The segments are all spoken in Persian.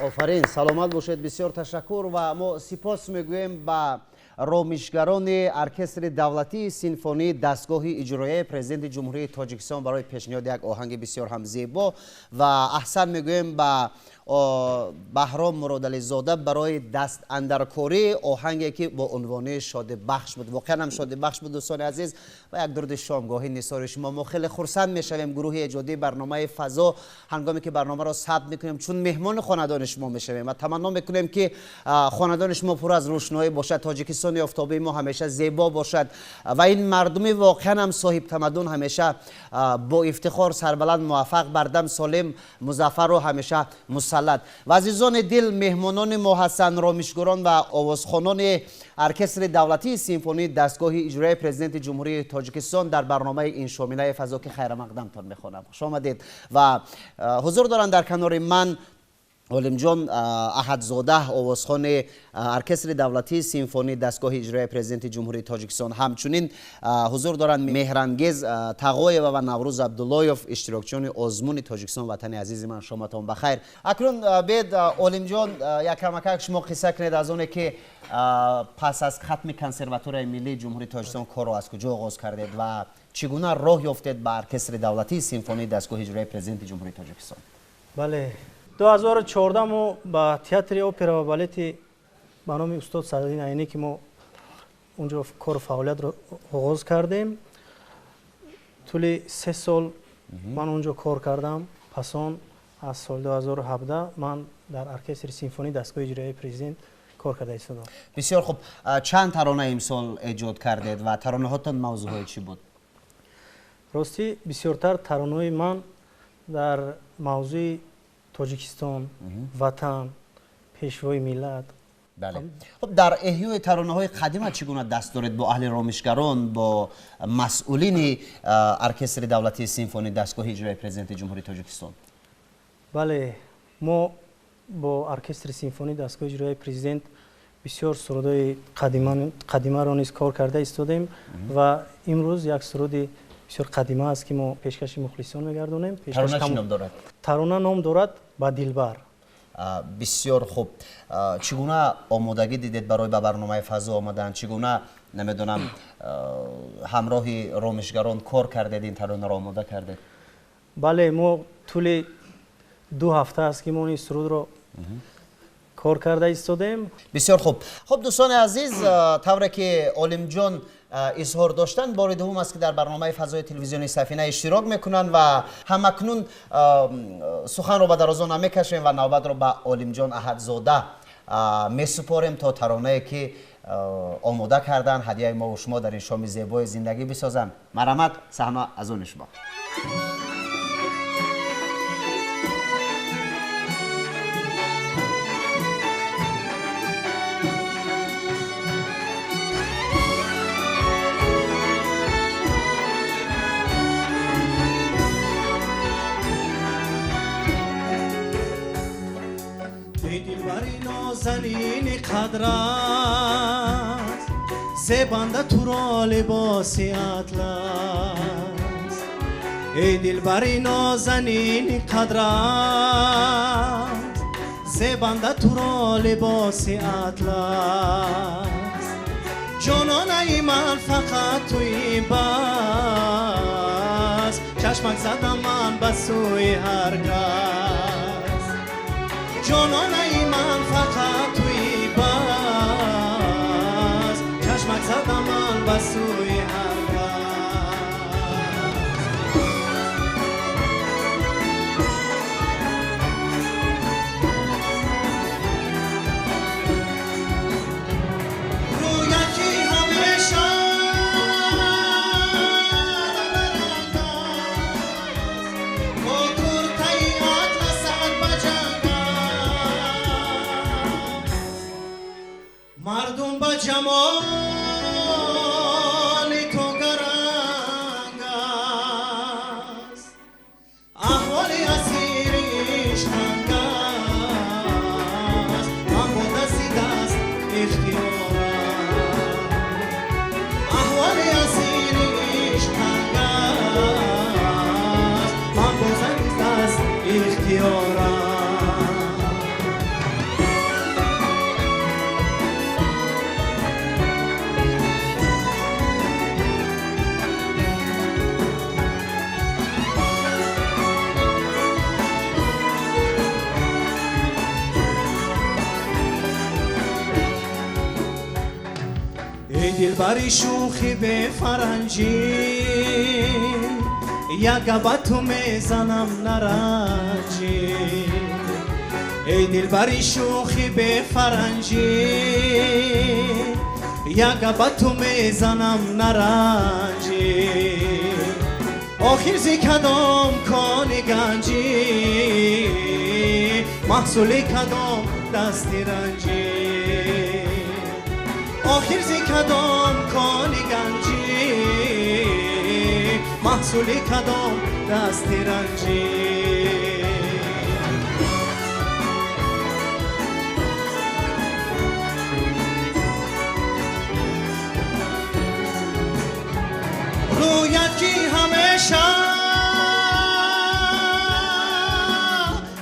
آفرین، سلامت باشید. بسیار تشکر و ما سپاس میگوییم با رومیشگران ارکستر دولتی سیمفونی دستگاه اجرایی پرزیدنت جمهوری تاجیکستان برای پیشنهاد یک آهنگ بسیار هم زیبا و احسن میگوییم با بهرام مرادعلی زاده برای دست اندرکاری آهنگی که با عنوان شاد بخش بود. واقعا هم شاد بخش بود دوستان عزیز و یک درود شامگاهی نثار شما. ما خیلی خرسند میشویم گروه ایجادی برنامه فضا هنگامی که برنامه را ثبت میکنیم چون مهمان خاندان شما میشویم و تمنا میکنیم که خاندان شما پر از روشنایی باشد، تاجیکستان آفتابی ما همیشه زیبا باشد و این مردم واقعا هم صاحب تمدن همیشه با افتخار سربلند موفق بردم سالم مظفر و همیشه مسلط. و عزیزان دل، مهمانان ما هستند رومیشگران و آوازخوانان ارکستر دولتی سیمفونی دستگاه اجرایی پرزیدنت جمهوری تاجیکستان در برنامه این شامله فضا که خیر مقدمتان میخوانم. خوش آمدید و حضور دارند در کنار من علیم جان احدزاده آوازخوان ارکستر دولتی سیمفونی دستگاه اجرایی پرزیدنت جمهوری تاجیکستان، همچنین حضور دارند مهرانگیز تقایب و نوروز عبداللهیف اشتراکچیان آزمون تاجیکستان. وطن عزیز من، شامتان بخیر. اکنون بید علیم جان یک کمک شما قصه کنید از اونه که پس از ختم کنسرواتوری ملی جمهوری تاجیکستان کار را از کجا آغاز کردید و چگونه راه یافتید به ارکستر دولتی سیمفونی دستگاه اجرایی پرزیدنت جمهوری تاجیکستان؟ بله، 2014 ما با تئاتر اپرا و بالت به نام استاد سعدالدین عینی که ما اونجا کار فعالیت رو آغاز کردیم. طول 3 سال من اونجا کار کردم. پس آن از سال 2017 من در ارکستر سیمفونی دستگاه اجرایی پرزیدنت کار کرده ایستادم. بسیار خوب. چند ترانه امسال ایجاد کردید و ترانه هاتون موضوع چی بود؟ راستی بسیارتر ترانه من در موضوع تاجیکستان، وطن، پیشوای ملت. بله. خب در احیای ترانه های قدیم چگونه دست دارید با اهل رومیشگران، با مسئولین ارکستر دولتی سیمفونی دستگاه اجرایی پرزیدنت جمهوری تاجیکستان؟ بله، ما با ارکستر سیمفونی دستگاه اجرایی پرزیدنت بسیار سرودهای قدیمه را نیز کار کرده ایستادیم و امروز یک سرود بسیار قدیمه است که ما پیشکش مخلصان میگردونیم. ترانه چی نام دارد؟ ترانه نام دارد با دلبر. بسیار خوب. چگونه آمادگی دیدید برای به برنامه فضا آمدن؟ چگونه نمیدونم همراه رومیشگران کار کردید این ترانه را آماده کردید؟ بله، ما طول 2 هفته است که ما این سرود را کار کرده ایستادیم. بسیار خوب. خب دوستان عزیز، طوری که علیم جان اظهار داشتن بار دوم است که در برنامه فضای تلویزیونی سفینه اشتراک میکنن و همکنون سخن رو به درازا نمیکشیم و نوبت رو به علیم جان احدزاده میسپاریم تا ترانه‌ای که آماده کردن هدیه ما و شما در این شام زیبای زندگی بسازن. مرحمت، صحنه از اون شما. زنین قدر است زبنده تو را لباس اطلس. ای دلبری نازنین قدر است زبنده تو را لباس اطلس. جانان ای من فقط توی بس چشمک زدم من به سوی هر کس. جانان ای من فقط توی بس چشمک زدم من به سوی هر دلبری شوخی به فرنجی یک با تو میزنم نرنجی ای دلبری شوخی به فرنجی یک با تو میزنم نرنجی آخر زی کدام کانی گنجی محصولی کدام دستی رنجی آخر زی کدام کانی گنجی محصولی کدام دستی رنجی رویت کی همیشه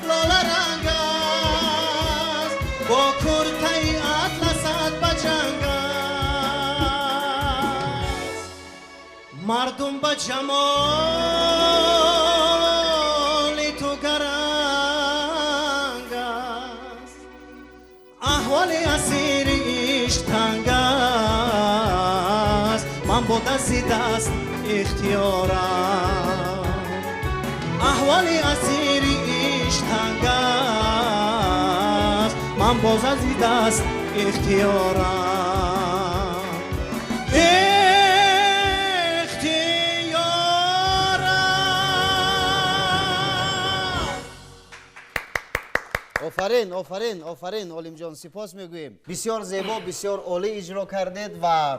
لاله رنگ است با کرته اطلست بجنگ است مردم به جمالی تو گرنگ است احوال اسیر عشق تنگ است من با دستی دست اختیارم احوال اسیر عشق تنگ است من باز از دست اختیارم آفرین آفرین آفرین علیم جان سپاس میگوییم بسیار زیبا بسیار عالی اجرا کردید و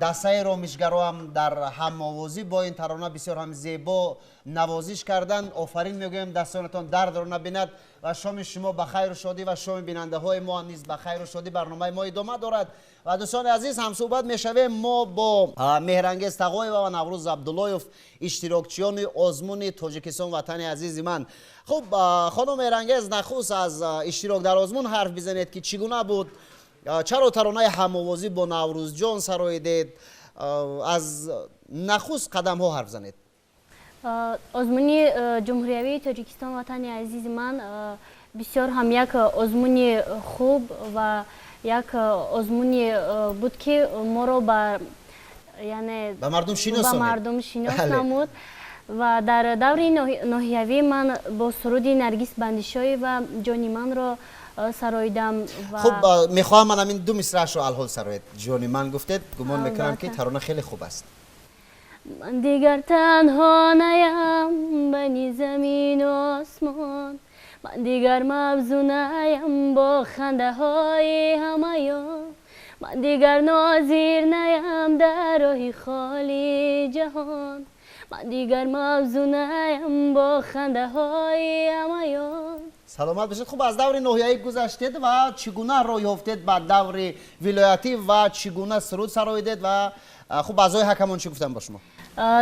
دستای رومیشگرو هم در هم‌آوازی با این ترانه بسیار هم زیبا نوازش کردن آفرین میگویم دستانتان درد رو نبیند و شام شما به خیر و شادی و شام بیننده های ما نیز به خیر و شادی برنامه ما ادامه دارد و دوستان عزیز هم صحبت میشویم ما با مهرانگیز تقایب و نوروز عبداللهیف اشتراکچیان آزمون تاجیکستان وطن عزیز من خب خانم مهرانگیز نخست از اشتراک در آزمون حرف بزنید که چگونه بود چرا ترانه هم‌آوازی با نوروز جان سرای دید از نخست قدم ها حرف زنید آزمونی جمهوری تاجیکستان وطن عزیز من بسیار هم یک آزمونی خوب و یک آزمونی بود که ما رو یعنی به مردم شناس نمود و در دور ناحیوی من با سرود نرگس بندیشای و جانی من را سرایدم و خب میخواهم من همین دو مصرعش رو الحال سراید جانی من گفتید گمان میکنم که ترانه خیلی خوب است من دیگر تنها نیم بین زمین و آسمان من دیگر مبزو نیم با خنده های همایان من دیگر ناظر نیم در راه خالی جهان من دیگر مبزو نیم با خنده های همایان سلامت باشید خب از دور ناحیه‌ای گذشتید و چگونه راه یافتید به دور ولایتی و چگونه سرود سراییدید و خب اعضای حکمان چی گفتن با شما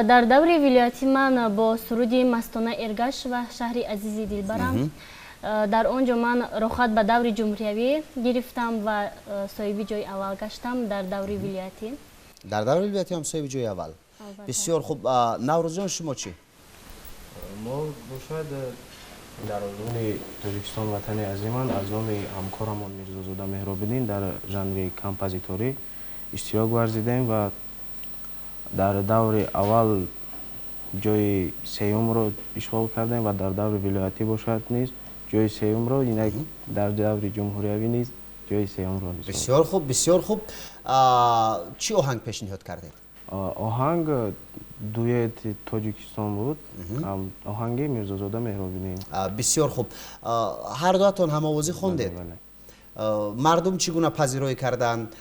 در دور ولایتی من با سرود مستانه ارگش و شهر عزیزی دلبرم در آنجا من رخصت به دور جمهوری گرفتم و صاحب جای اول گشتم در دور ولایتی در دور ولایتی هم صاحب جای اول بسیار خوب نوروز جان شما چی ما شاید در آزمون تاجیکستان وطن عزیز من از نام همکارمان میرزازاده مهراب‌الدین در ژانر کمپوزیتوری اشتراک ورزیدیم و در دور اول جای سوم رو اشغال کردیم و در دور ولایتی باشد نیز جای سوم رو در دور جمهوری نیز جای سوم رو بسیار خوب بسیار خوب چی آهنگ پیشنهاد کردید آهنگ دویت تاجیکستان بود آهنگ میرزازاده مهراب‌الدین بسیار خوب هر دوتون هم‌آوازی خوندید مردم چگونه پذیرایی کردند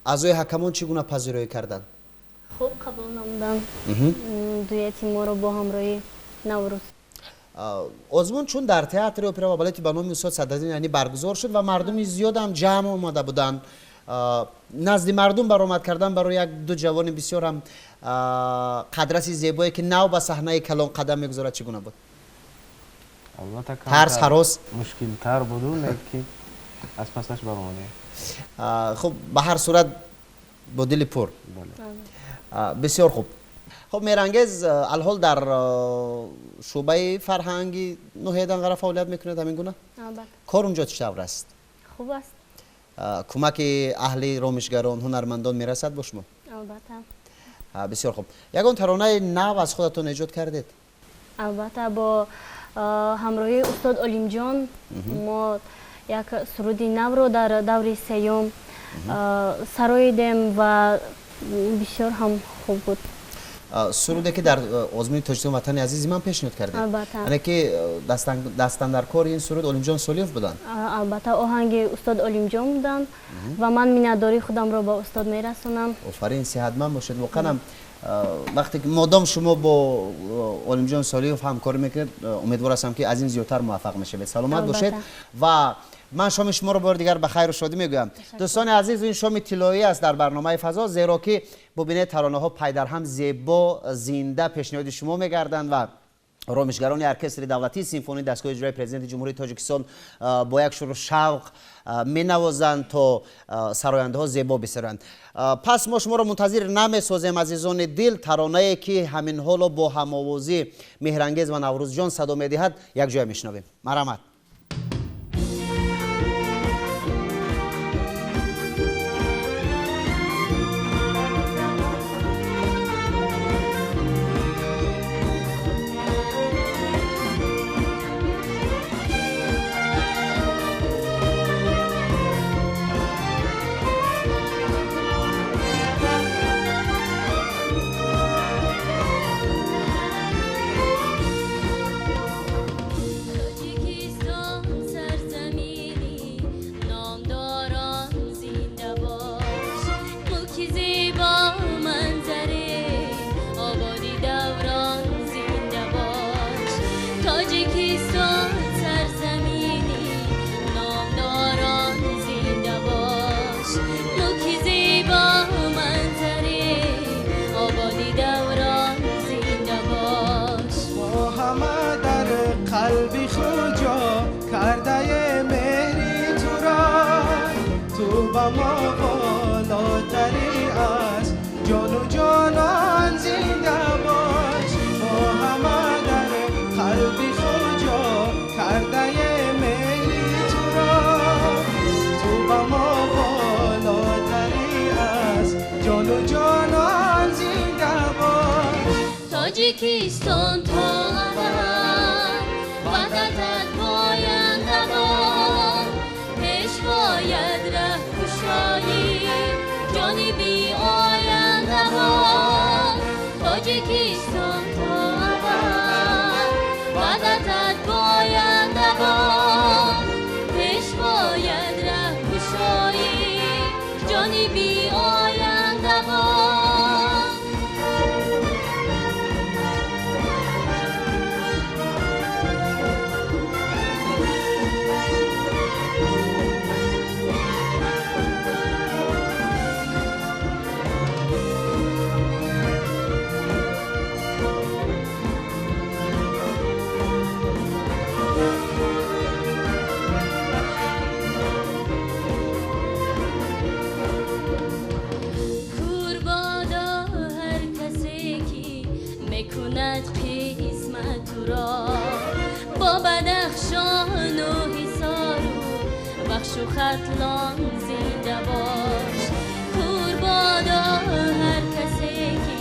اعضای حکمان چگونه پذیرایی کردند خوب قبول نمودن دویت ما رو با همراهی نوروز آزمون چون در تئاتر اپرا و بالت به نام استاد صدرالدین یعنی برگزار شد و مردم زیاد هم جمع آمده بودند نزد مردم برآمد کردن برای یک دو جوان بسیار هم قدرتی زیبایی که نو به صحنه کلان قدم میگذارد چگونه بود البته ترس هراس مشکل تر بود لیکن از پسش برآمده خب به هر صورت با دل پر بسیار خوب خب مهرانگیز الحال در شعبه فرهنگی ناحیه دنقره فعالیت میکنید همین گونه کار اونجا چطور است خوب است کمک اهل رامشگران هنرمندان میرسد با شما؟ البته. بسیار خوب. یگان ترانه نو از خودتون ایجاد کردید؟ البته با همراهی استاد علیم جان ما یک سرودی نو رو در دوره سیوم سراییدیم و بسیار هم خوب بود. سرودی که در آزمون تاجیکستان وطن عزیز من پیشنهاد کردید. البته. یعنی که دستن در کار این سرود علیم جان سالیوف بودن. البته آهنگ استاد علیم جان بودن و من میnnadاری خودم رو با استاد میرسونم. آفرین، صحتمند باشید. واقعا وقتی که مادام شما با علیم جان سالیوف همکاری میکنید امیدوار هستم که از این زیادتر موفق میشید. سلامت باشید و من شام شما رو بار دیگر به خیر و شادی میگویم. دوستان عزیز، این شام طلایی است در برنامه فضا، زیرا که ببینید ترانه ها پای در هم زیبا زنده پیشنهاد شما میگردند و رامشگران ارکستر دولتی سیمفونی دستگاه اجرایی پرزیدنت جمهوری تاجیکستان با یک شور شوق می نوازند تا سراینده ها زیبا بسرند. پس ما شما را منتظر نمی‌سازیم عزیزان دل. ترانه‌ای که همین حالا با هم‌آوازی مهرانگیز و نوروز جان صدا می‌دهد یک جای میشنویم. مرحمت. قلبی خود جا کرده مهری تو را، تو با ما بالاتری از جان و جانان زنده باش. ما همه در قلبی خود جا کرده مهری تو را، تو با ما بالاتری از جان و جانان زنده باش. تاجیکستان تا وحدتت پاینده باد، پیشواید ره گشایی جانی بی آینده باد. تاجیکستان تا ابد وحدتت پاینده باد، پیشواید ره گشایی جانی بی آینده باد. با بدخشان و حصار و بخش و ختلان زنده باش. قربادا هر کسی که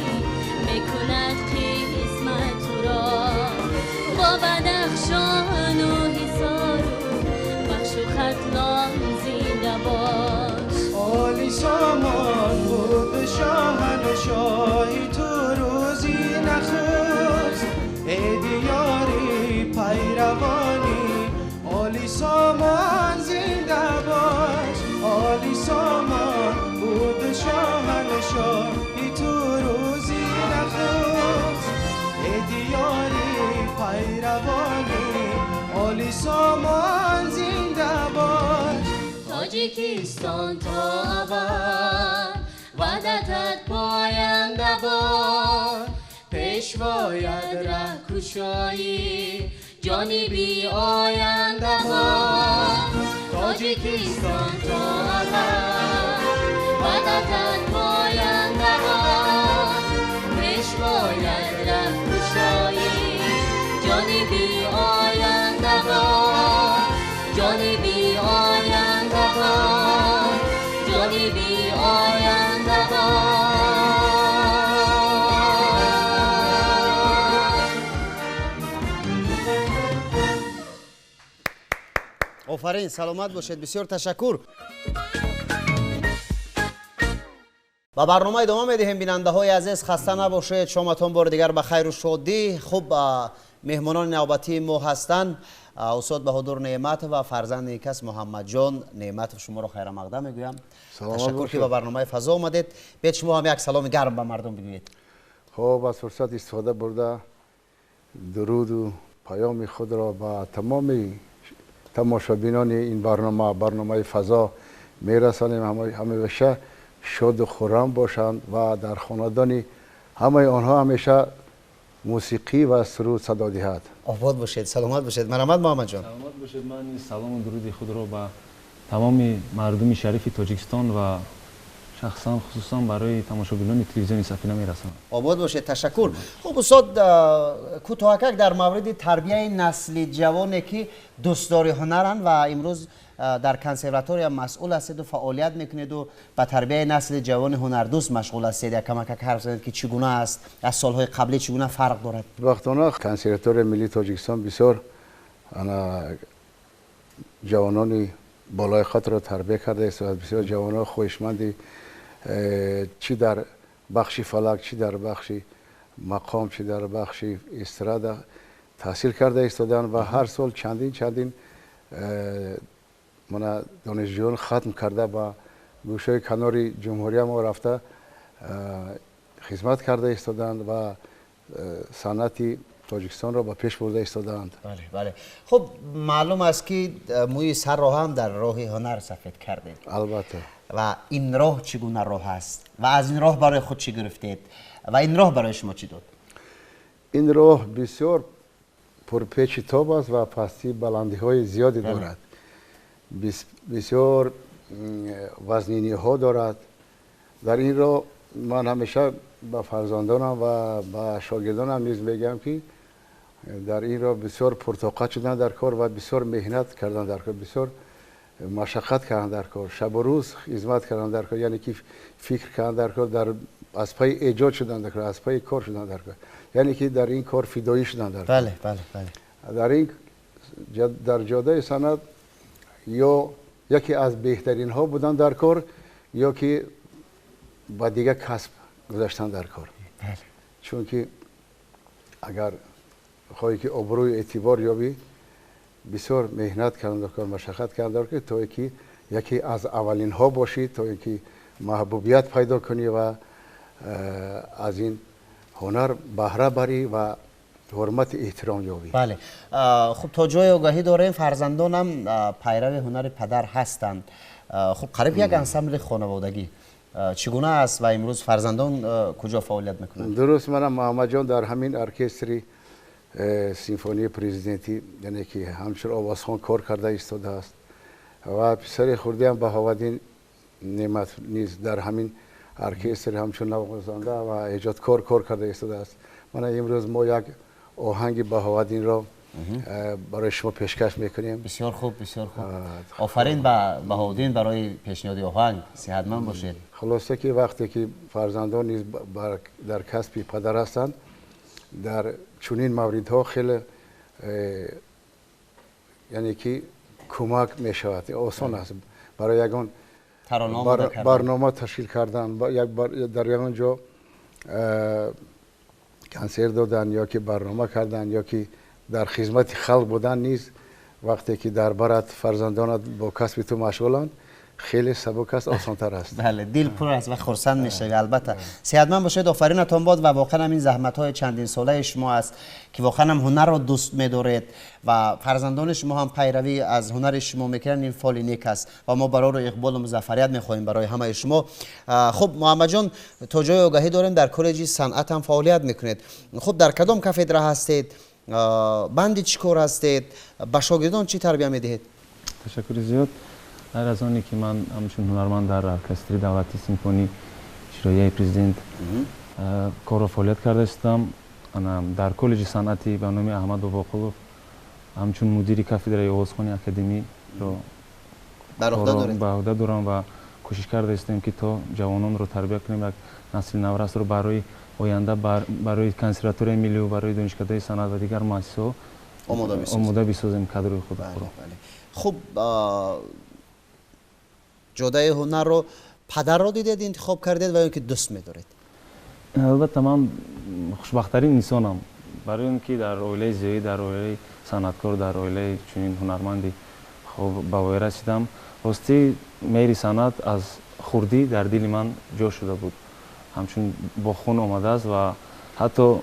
میکند قسمت تو را، با بدخشان و حصار و بخش و ختلان زنده باش. آلی سامان بود شاهنشاهی تو روزی نخست، ای دیاری پیروانی آلی سامان زنده باش. آلی سامان بود شاهنشاهی تو روزی نخست، ای دیاری پیروانی آلی سامان زنده باش. تاجیکستان تا ابد وحدتت پاینده باد، پیشواید ره گشایی جانی بی آینده باد. تاجیکستان تا ابد وحدتت پاینده باد، پیشواید ره گشایی جانی بی آینده باد، جانی بی آینده باد. آفرین، سلامت باشید. بسیار تشکر. با برنامه ادامه میدهیم. بیننده های عزیز خسته نباشید. شامتون بار دیگر به خیر و شادی. خوب مهمانان نوبتی ما هستند. استاد بهادر نعمت و فرزند نیکس محمد جان نعمت، شما رو خیر مقدم میگویم. تشکر که به برنامه فضا آمدید. بیاید شما هم یک سلام گرم به مردم بگویید. خب از فرصت استفاده برده درود و پیام خود را به تمام تماشابینان این برنامه فضا میرسانیم. همیشه شاد و خرم باشند و در خاندان همه آنها همیشه موسیقی و سرود صدا دهد. آباد باشید، سلامت باشید. مرحمت محمد جان. سلامت باشید. من این سلام و درود خود را به تمام مردم شریف تاجیکستان و شخصا خصوصا برای تماشاگران تلویزیون سفینه میرسانم. آباد باشید. تشکر. خب استاد کوتاهک در مورد تربیت نسل جوانی که دوستدار هنرند و امروز در کنسرواتوری مسئول هستید و فعالیت میکنید و به تربیت نسل جوان هنردوست مشغول هستید. یک کمک حرف زدید که چگونه است، از سالهای قبلی چگونه فرق دارد؟ وقتانه کنسرواتوری ملی تاجیکستان بسیار جوانان بالای خط را تربیت کرده است و بسیار جوانان خوشمندی چی در بخش فلک، چی در بخش مقام، چی در بخش استراده تحصیل کرده ایستادن و هر سال چندین من دانشجویان ختم کرده با گوشه کنار جمهوری ما رفته خدمت کرده ایستادن و صنعت تاجیکستان را به پیش برده ایستادند. بله. خب معلوم است که موی سر راه هم در راه هنر سفید کردید. البته. و این راه چگونه راه است و از این راه برای خود چی گرفتید و این راه برای شما چی داد؟ این راه بسیار پرپیچ و تاب است و پستی بلندی های زیادی دارد. بسیار وزنینی ها دارد. در این راه من همیشه به فرزندانم و به شاگردانم نیز میگم که در این راه بسیار پرطاقت شدن در کار و بسیار مهنت کردن در کار، بسیار مشقت کردن در کار، شب و روز خدمت کردن در کار، یعنی که فکر کردن در کار، در از پای ایجاد شدن در کار، از پای کار شدن در کار، یعنی که در این کار فدایی شدن در کار. بله. در این در جاده صنعت یا یکی از بهترین ها بودن در کار یا که با دیگه کسب گذاشتن در کار. چون که اگر خواهی که آبروی اعتبار یابی بسیار مهنت کردن در کار، مشقت کردن در کار تا اینکه یکی از اولین ها باشی، تا اینکه محبوبیت پیدا کنی و از این هنر بهره بری و حرمت احترام یابی. بله. خب تا جای آگاهی داریم فرزندانم پیرو هنر پدر هستند. خب قریب یک انسمبل خانوادگی چگونه است و امروز فرزندان کجا فعالیت میکنند؟ درست، منم محمد جان در همین ارکستری سیمفونی پرزیدنتی یعنی که همچنان آوازخوان کار کرده ایستاده است و پسر خردی هم بهاودین نعمت نیز در همین ارکستر همچنان نوازنده و ایجادکار کار کرده ایستاده است. من امروز ما یک آهنگ بهاودین را برای شما پیشکش میکنیم. بسیار خوب. آفرین به بهاودین برای پیشنهاد آهنگ. صحتمند باشید. خلاصه که وقتی که فرزندان نیز در کسب پدر هستند در چنین موردها خیلی یعنی که کمک می شود، آسان است برای یگان برنامه تشکیل کردن، در یگان جا کنسرت دادن یا که برنامه کردن یا که در خدمت خلق بودن نیز وقتی که در برات فرزندانت با کسب تو مشغولند خیلی سبک است، آسان‌تر است. بله، دل پر است و خرسند میشه. البته صحتمند باشید. آفرینتون باد و واقعا این زحمت‌های چندین ساله شما است که واقعا هم هنر رو دوست می‌دارید و فرزندان شما هم پیروی از هنر شما میکنن. این فال نیک است و ما برای رو اقبال و مظفریت می‌خواهیم برای همه شما. خب محمد جان تا جای آگاهی داریم در کالج صنعت هم فعالیت میکنید. خب در کدام کافدره هستید؟ بند چی کار هستید؟ به شاگردان چی تربیت میدهید؟ تشکر زیاد. هر از آنی که من همچون هنرمند در ارکستری دولتی سیمفونی اجرایی پرزیدنت کار و فعالیت کرده استم. در کالج صنعتی به نام احمد باباقلوف همچون مدیر کافدره آوازخوانی اکادمی رو به عهده دارم و کوشش کرده استیم که تا جوانان رو تربیت کنیم، یک نسل نورست رو برای آینده برای کنسرواتوری ملی و برای دانشکده صنعت و دیگر مؤسسه‌ها آماده بسازیم کادر خود. خوب جدای هنر رو پدر رو دیدید انتخاب کردید و اینکه دوست می‌دارید؟ البته من خوشبخت‌ترین انسانم برای اینکه در اویله زیایی، در اویله صنعتکار، در اویله چنین هنرمندی خوب به وای رسیدم. راستی میری صنعت از خردی در دل من جا شده بود، همچون با خون آمده است و حتی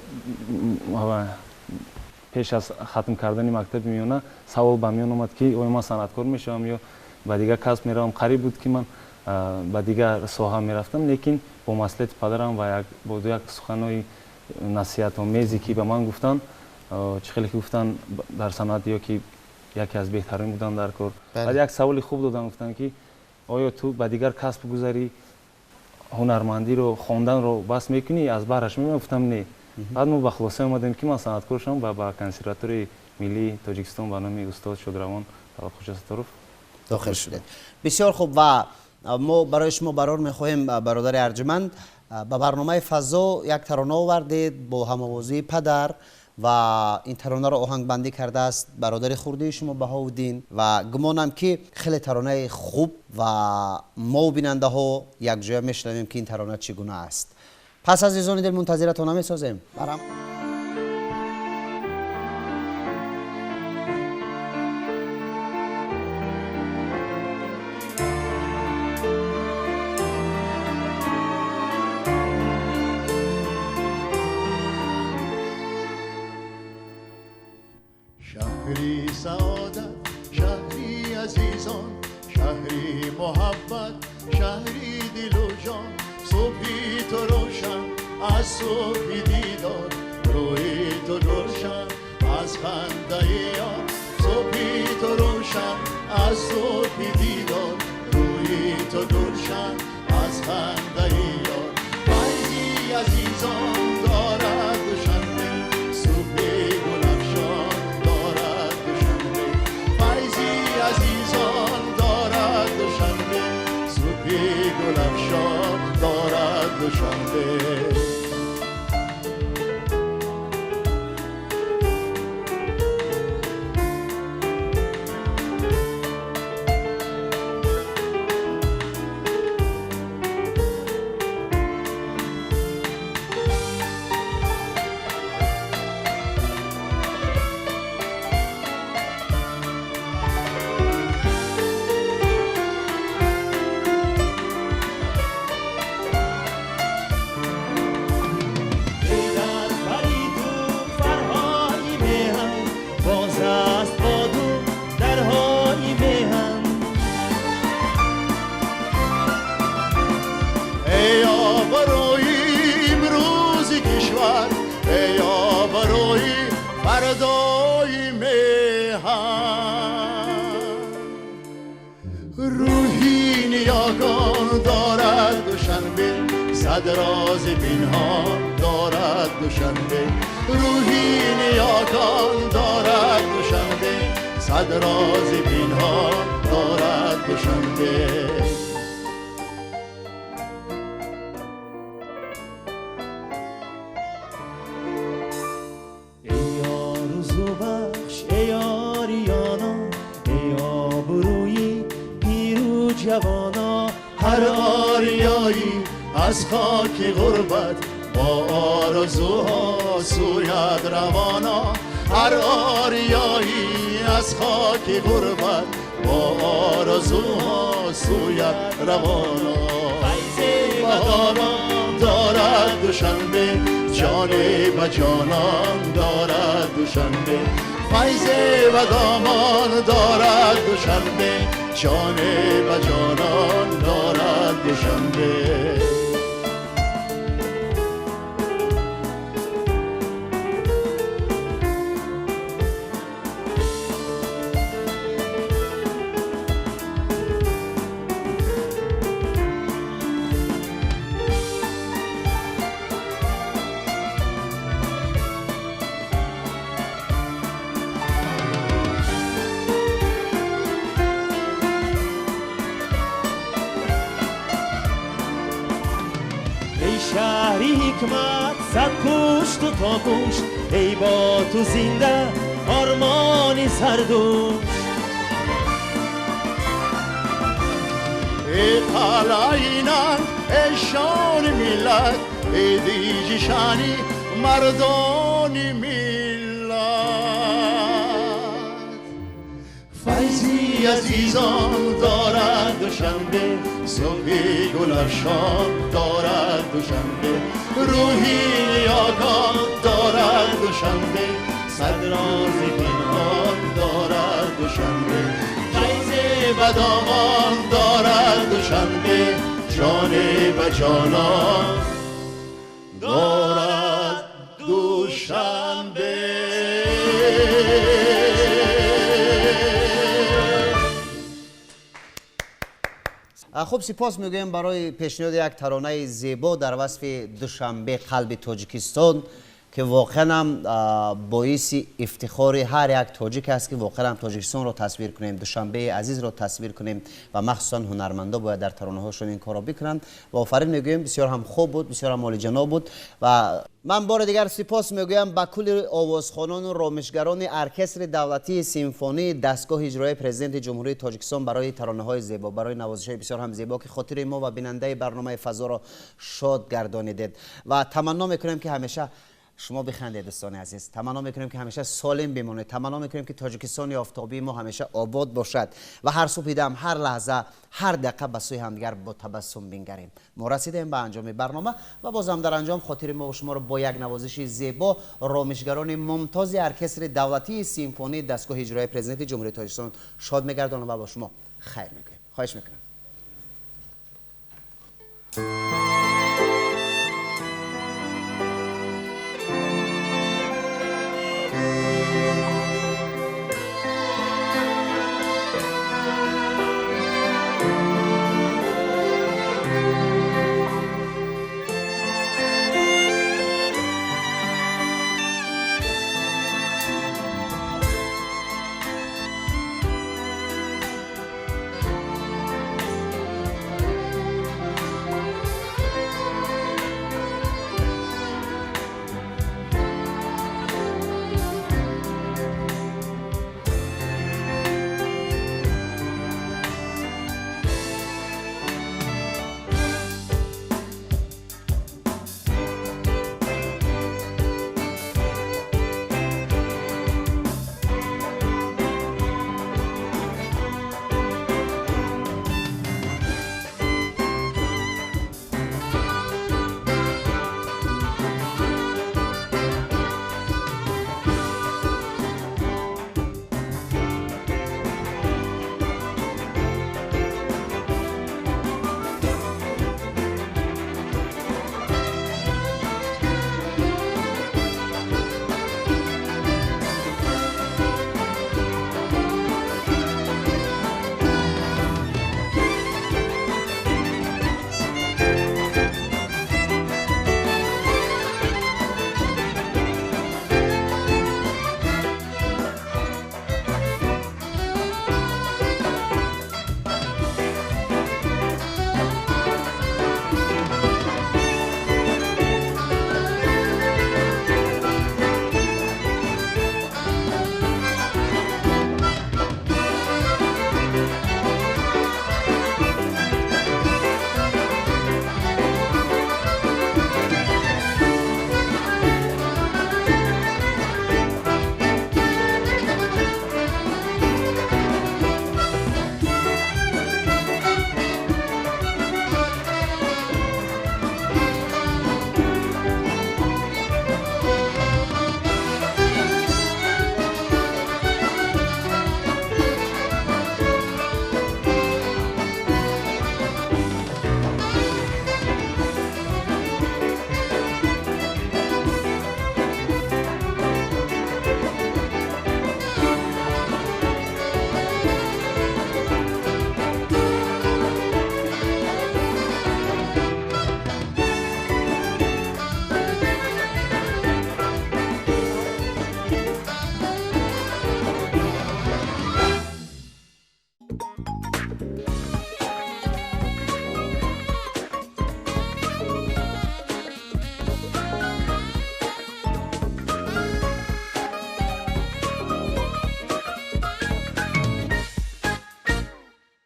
پیش از ختم کردن مکتب میانه سوال به میان اومد که آیا من صنعتکار میشم یا به دیگر کسب میروم. قریب بود که من به دیگر ساحه میرفتم، لیکن با مصلحت پدرم و با یک سخنهای نصیحت آمیزی که به من گفتن، چه خیلی که گفتن در صنعت یا که یکی از بهترین بودن در کار. بعد یک سوال خوب دادن، گفتن که آیا تو به دیگر کسب گذاری هنرمندی رو خواندن رو بس میکنی از برش میمونی؟ گفتم نه. بعد ما به خلاصه اومدیم که من صنعتکار شدم و به کنسرواتوری ملی تاجیکستان به نام استاد شادروان خوشستروف داخل شدید. بسیار خوب و ما برای شما قرار میخواهیم برادر ارجمند به برنامه فضا یک ترانه آوردید با هم‌آوازی پدر و این ترانه رو آهنگ بندی کرده است برادر خردی شما بهاءالدین و گمانم که خیلی ترانه خوب و ما بیننده ها یک جای میشنویم که این ترانه چگونه است. پس عزیزان دل منتظرتان میسازیم. برام شهری سعادت، شهری عزیزان، شهری محبت، شهری دل و جان، صبحی تو روشن از صبح دیدار، روی تو درشن از خنده یار، صبحی تو روشن از صبح دیدار، روی تو درشن از خنده یار. فیضی عزیزان دارد دوشنبه، صبح گلفشان دارد دوشنبه، فیضی عزیزان دارد دوشنبه، صبح گلفشان دارد دوشنبه. روحی نیاگان دارد دوشنبه، صد راز پنهان دارد دوشنبه، روحی نیاگان دارد دوشنبه، صد راز پنهان دارد دوشنبه. هر آریایی از خاک غربت با آرزوها سوید روانا، هر آریایی از خاک غربت با آرزوها سوید روانا. فیض بهاران دارد دوشنبه، جان به جانان دارد دوشنبه، فیض و دامان دارد دوشنبه، جان و جانان دارد دوشنبه. شهری حکمت صد پشت و تا پشت، ای با تو زنده آرمانی سردوش، پالاینان اشان ملت دیجشانی مردان ملت فیضی عزیزان دارد دوشنبه صبح گلفشان دارد دوشنبه روحی آگاه دارد دوشنبه صد راز پنهان دارد دوشنبه فیض بدامان دارد دوشنبه جان به جانان دارد دوشنبه. خب سپاس میگویم برای پیشنهاد یک ترانه زیبا در وصف دوشنبه قلب تاجیکستان که واقعا هم باعث افتخار هر یک تاجیک است که واقعا هم تاجیکستان رو تصویر کنیم، دوشنبه عزیز رو تصویر کنیم و مخصوصا هنرمندا باید در ترانه هاشون این کار رو بکنند و آفرین میگویم بسیار هم خوب بود، بسیار هم عالی جناب بود و من بار دیگر سپاس میگویم به کل آوازخوانان و رامشگران ارکستر دولتی سیمفونی دستگاه اجرایی پرزیدنت جمهوری تاجیکستان برای ترانه های زیبا، برای نوازش های بسیار هم زیبا که خاطر ما و بیننده برنامه فضا را شاد گردانیدید و تمنا میکنیم که همیشه شما بخندید دوستان عزیز، تمنا میکنیم که همیشه سالم بمونید، تمنا میکنیم که تاجیکستان آفتابی ما همیشه آباد باشد و هر صبح دم هر لحظه هر دقیقه به سوی همدیگر با تبسم بنگریم. ما رسیدیم به انجام برنامه و بازم در انجام خاطر ما و شما رو با یک نوازش زیبا رامشگران ممتاز ارکستر دولتی سیمفونی دستگاه اجرایی پرزیدنت جمهوری تاجیکستان شاد میگردانم و با شما خیر میگویم. خواهش میکنم.